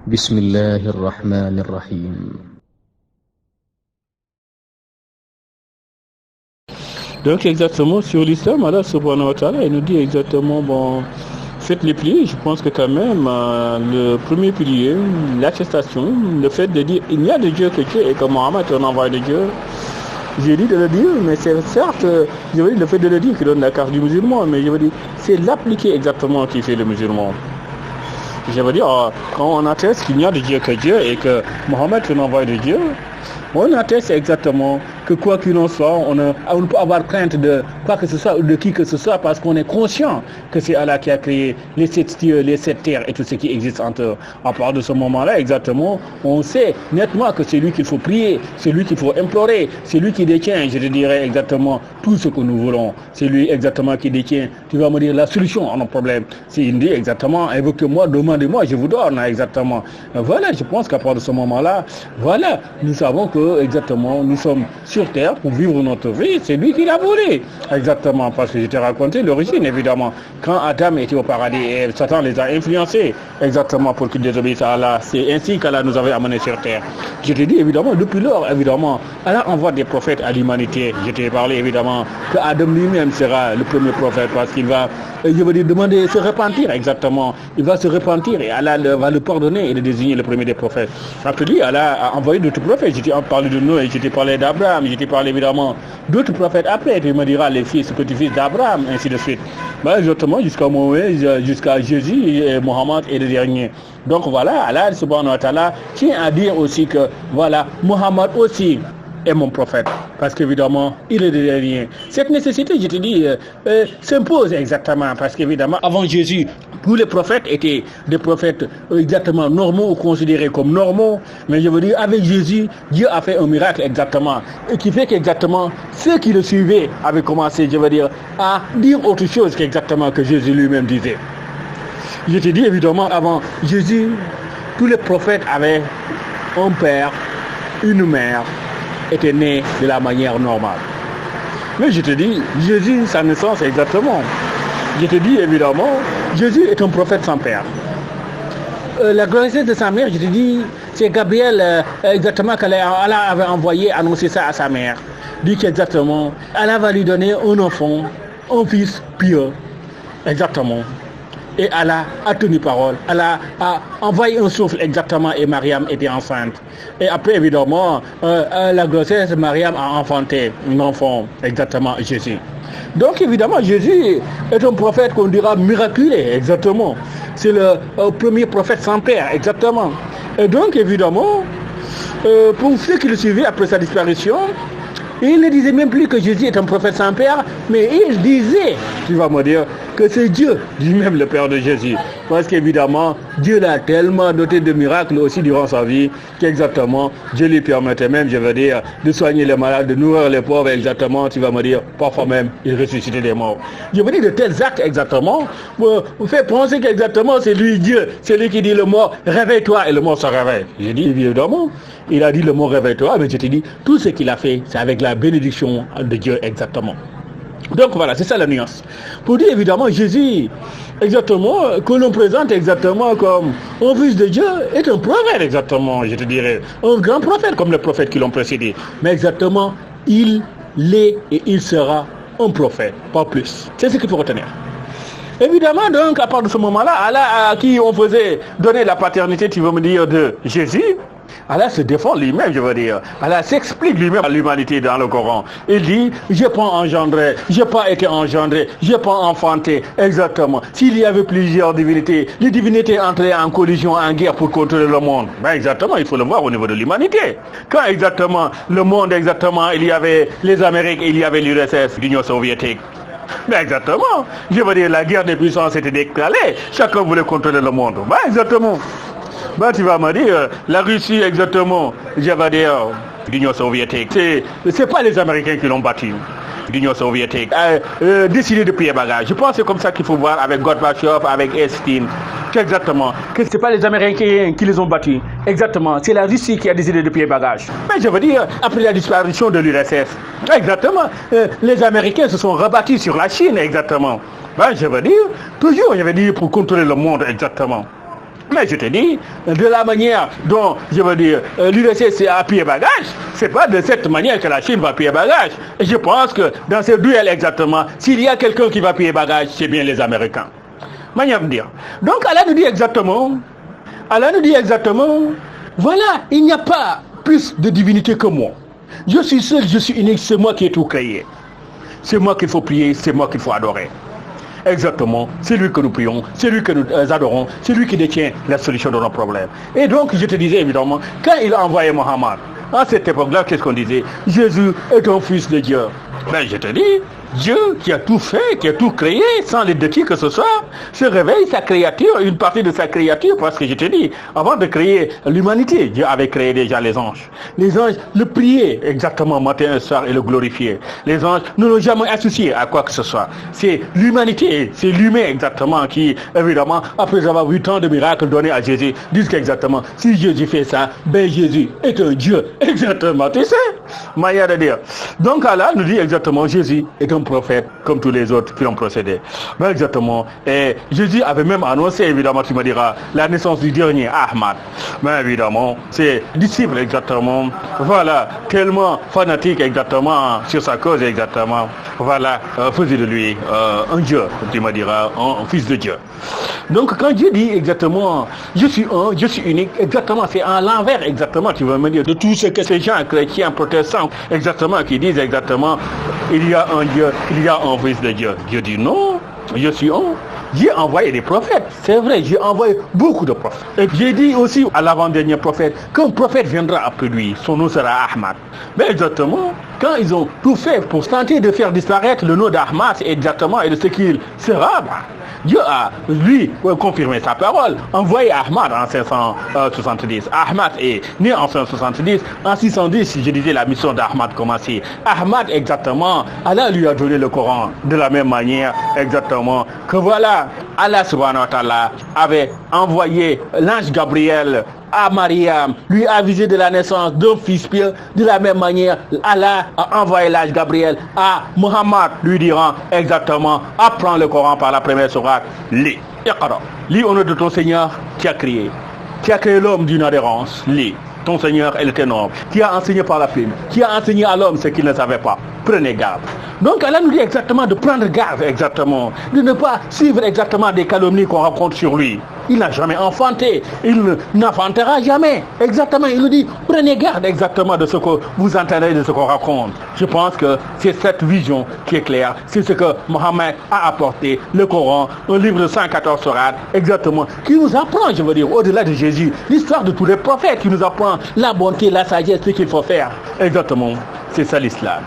بسم الله الرحمن الرحيم. Donc exactement sur l'islam, Allah subhanahu wa ta'ala, il nous dit exactement, bon, faites les piliers. Je pense que quand même, le premier pilier, l'attestation, le fait de dire il n'y a de Dieu que Dieu et que Mohammed est un envoyé de Dieu. J'ai dit de le dire, mais c'est certes, je veux dire, le fait de le dire qui donne la carte du musulman, mais je veux dire, c'est l'appliquer exactement qui fait le musulman. Je veux dire, quand on atteste qu'il n'y a de Dieu que Dieu et que Mohammed est un envoyé de Dieu, on atteste exactement que quoi qu'il en soit, on ne peut avoir crainte de quoi que ce soit ou de qui que ce soit parce qu'on est conscient que c'est Allah qui a créé les 7 cieux, les 7 terres et tout ce qui existe entre eux. À part de ce moment-là, exactement, on sait nettement que c'est lui qu'il faut prier, c'est lui qu'il faut implorer, c'est lui qui détient, je te dirais exactement, tout ce que nous voulons. C'est lui exactement qui détient, tu vas me dire, la solution à nos problèmes. S'il dit exactement, évoquez-moi, demandez-moi, je vous donne exactement. Voilà, je pense qu'à part de ce moment-là, voilà, nous savons que exactement, nous sommes sur terre pour vivre notre vie, c'est lui qui l'a voulu. Exactement, parce que je t'ai raconté l'origine, évidemment. Quand Adam était au paradis et Satan les a influencés, exactement, pour qu'ils désobéissent à Allah, c'est ainsi qu'Allah nous avait amenés sur terre. Je t'ai dit, évidemment, depuis lors, évidemment, Allah envoie des prophètes à l'humanité. Je t'ai parlé, évidemment, que Adam lui-même sera le premier prophète parce qu'il va, je veux dire, demander se repentir, exactement. Il va se repentir et Allah va le pardonner et le désigner le premier des prophètes. Après lui, Allah a envoyé d'autres prophètes. Je t'ai parlé de Noé, je t'ai parlé d'Abraham, je t'ai parlé évidemment d'autres prophètes après. Tu me diras les fils, petits-fils d'Abraham, ainsi de suite. Ben, exactement, jusqu'à Moïse, jusqu'à Jésus et Mohammed et le dernier. Donc voilà, Allah subhanahu wa ta'ala tient à dire aussi que voilà, Mohammed aussi est mon prophète, parce qu'évidemment, il est le dernier. Cette nécessité, je te dis, s'impose exactement, parce qu'évidemment, avant Jésus, tous les prophètes étaient des prophètes exactement normaux ou considérés comme normaux, mais je veux dire, avec Jésus, Dieu a fait un miracle exactement, et qui fait qu'exactement, ceux qui le suivaient avaient commencé, je veux dire, à dire autre chose qu'exactement que Jésus lui-même disait. Je te dis, évidemment, avant Jésus, tous les prophètes avaient un père, une mère, était né de la manière normale. Mais je te dis, Jésus, sa naissance exactement. Je te dis évidemment, Jésus est un prophète sans père. La grossesse de sa mère, je te dis, c'est Gabriel exactement qu'Allah avait envoyé annoncer ça à sa mère. Dit qu'exactement, Allah va lui donner un enfant, un fils pieux. Exactement. Et Allah a tenu parole. Allah a envoyé un souffle exactement et Mariam était enceinte. Et après, évidemment, la grossesse, Mariam a enfanté un enfant, exactement Jésus. Donc, évidemment, Jésus est un prophète qu'on dira miraculé, exactement. C'est le premier prophète sans père, exactement. Et donc, évidemment, pour ceux qui le suivaient après sa disparition, il ne disait même plus que Jésus est un prophète sans père, mais il disait, tu vas me dire, que c'est Dieu, lui-même le Père de Jésus. Parce qu'évidemment, Dieu l'a tellement doté de miracles aussi durant sa vie, qu'exactement, Dieu lui permettait même, je veux dire, de soigner les malades, de nourrir les pauvres, exactement, tu vas me dire, parfois même, il ressuscitait les morts. Je veux dire, de tels actes, exactement, vous fait penser qu'exactement, c'est lui Dieu, c'est lui qui dit le mot, réveille-toi, et le mot se réveille. J'ai dit, évidemment, il a dit le mot réveille-toi, mais je te dis, tout ce qu'il a fait, c'est avec la bénédiction de Dieu, exactement. Donc voilà, c'est ça la nuance. Pour dire évidemment, Jésus, exactement, que l'on présente exactement comme un fils de Dieu, est un prophète, exactement, je te dirais. Un grand prophète, comme les prophètes qui l'ont précédé. Mais exactement, il est et il sera un prophète, pas plus. C'est ce qu'il faut retenir. Évidemment, donc, à part de ce moment-là, Allah à qui on faisait donner la paternité, tu veux me dire, de Jésus, Allah se défend lui-même, je veux dire. Allah s'explique lui-même à l'humanité dans le Coran. Il dit, j'ai pas engendré, j'ai pas été engendré, j'ai pas enfanté. Exactement. S'il y avait plusieurs divinités, les divinités entraient en collision, en guerre pour contrôler le monde. Ben exactement, il faut le voir au niveau de l'humanité. Quand exactement, le monde, exactement, il y avait les Amériques, il y avait l'URSS, l'Union soviétique. Mais exactement. Je veux dire, la guerre des puissances était déclarée. Chacun voulait contrôler le monde. Ben exactement. Ben tu vas me dire, la Russie exactement, je vais dire, l'Union soviétique. C'est pas les Américains qui l'ont battu. L'Union soviétique décidé de plier bagage. Je pense que c'est comme ça qu'il faut voir avec Gorbatchev, avec Epstein. Exactement. Que c'est pas les Américains qui les ont battus. Exactement. C'est la Russie qui a décidé de plier bagage. Mais je veux dire, après la disparition de l'URSS, exactement, les Américains se sont rabattus sur la Chine, exactement. Ben, je veux dire, toujours, je veux dire, pour contrôler le monde, exactement. Mais je te dis, de la manière dont, je veux dire, l'URSS a pillé bagage, c'est pas de cette manière que la Chine va piller bagage. Et je pense que dans ce duel exactement, s'il y a quelqu'un qui va piller bagage, c'est bien les Américains. Manière de dire. Donc Allah nous dit exactement, voilà, il n'y a pas plus de divinité que moi. Je suis seul, je suis unique, c'est moi qui ai tout créé. C'est moi qu'il faut prier, c'est moi qu'il faut adorer. Exactement, c'est lui que nous prions, c'est lui que nous adorons, c'est lui qui détient la solution de nos problèmes. Et donc, je te disais évidemment, quand il a envoyé Mohammed, à cette époque-là, qu'est-ce qu'on disait? Jésus est un fils de Dieu. Ben, je te dis, Dieu qui a tout fait, qui a tout créé, sans l'aide de qui que ce soit, se réveille sa créature, une partie de sa créature, parce que je te dis, avant de créer l'humanité, Dieu avait créé déjà les anges. Les anges le priaient exactement matin et soir et le glorifiaient. Les anges ne l'ont jamais associé à quoi que ce soit. C'est l'humanité, c'est l'humain exactement qui, évidemment, après avoir vu tant de miracles donnés à Jésus, disent qu'exactement, si Jésus fait ça, ben Jésus est un Dieu. Exactement, tu sais, manière de dire. Donc Allah nous dit exactement, Jésus est un prophète comme tous les autres qui ont procédé. Ben exactement. Et Jésus avait même annoncé, évidemment, tu me diras, la naissance du dernier Ahmad. Ben évidemment, ses disciples exactement, voilà, tellement fanatiques exactement sur sa cause exactement, voilà, faisaient de lui un Dieu, tu me diras, un fils de Dieu. Donc quand Dieu dit exactement, je suis un, je suis unique, exactement, c'est en l'envers exactement, tu vas me dire, de tout ce que ces gens chrétiens, protestants, exactement, qui disent exactement, il y a un Dieu, il y a un fils de Dieu. Dieu dit non, je suis un. J'ai envoyé des prophètes, c'est vrai, j'ai envoyé beaucoup de prophètes. Et j'ai dit aussi à l'avant-dernier prophète qu'un prophète viendra après lui, son nom sera Ahmad. Mais exactement, quand ils ont tout fait pour tenter de faire disparaître le nom d'Ahmad, exactement, et de ce qu'il sera, Dieu a, lui, confirmé sa parole, envoyé Ahmad en 570. Ahmad est né en 570. En 610, je disais, la mission d'Ahmad commençait. Ahmad, exactement, Allah lui a donné le Coran de la même manière, exactement, que voilà, Allah subhanahu wa ta'ala avait envoyé l'ange Gabriel à Mariam, lui avisé de la naissance d'un fils pieux. De la même manière, Allah a envoyé l'ange Gabriel à Muhammad, lui dirant exactement, apprends le Coran par la première sourate, lis. Iqra. Lis au nom de ton Seigneur qui a créé l'homme d'une adhérence, lis. Ton Seigneur est l'éternel, qui a enseigné par la plume, qui a enseigné à l'homme ce qu'il ne savait pas. Prenez garde. Donc Allah nous dit exactement de prendre garde, exactement, de ne pas suivre exactement des calomnies qu'on raconte sur lui. Il n'a jamais enfanté, il n'enfantera jamais. Exactement, il nous dit, prenez garde exactement de ce que vous entendez, de ce qu'on raconte. Je pense que c'est cette vision qui est claire. C'est ce que Mohammed a apporté, le Coran, un livre de 114 sourates, exactement, qui nous apprend, je veux dire, au-delà de Jésus, l'histoire de tous les prophètes, qui nous apprend la bonté, la sagesse, ce qu'il faut faire. Exactement, c'est ça l'islam.